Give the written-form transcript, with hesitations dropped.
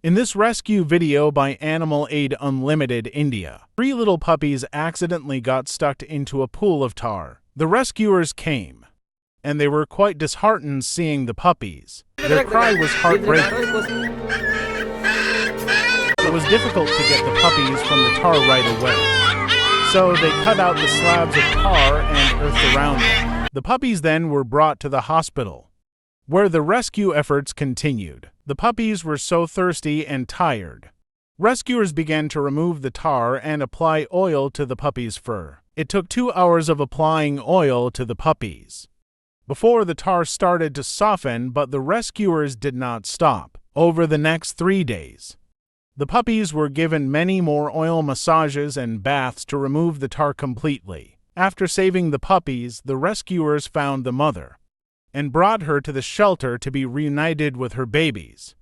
In this rescue video by Animal Aid Unlimited India, 3 little puppies accidentally got stuck into a pool of tar. The rescuers came, and they were quite disheartened seeing the puppies. Their cry was heartbreaking. It was difficult to get the puppies from the tar right away, so they cut out the slabs of tar and earth around them. The puppies then were brought to the hospital, where the rescue efforts continued. The puppies were so thirsty and tired. Rescuers began to remove the tar and apply oil to the puppies' fur. It took 2 hours of applying oil to the puppies before the tar started to soften, but the rescuers did not stop. Over the next 3 days, the puppies were given many more oil massages and baths to remove the tar completely. After saving the puppies, the rescuers found the mother and brought her to the shelter to be reunited with her babies.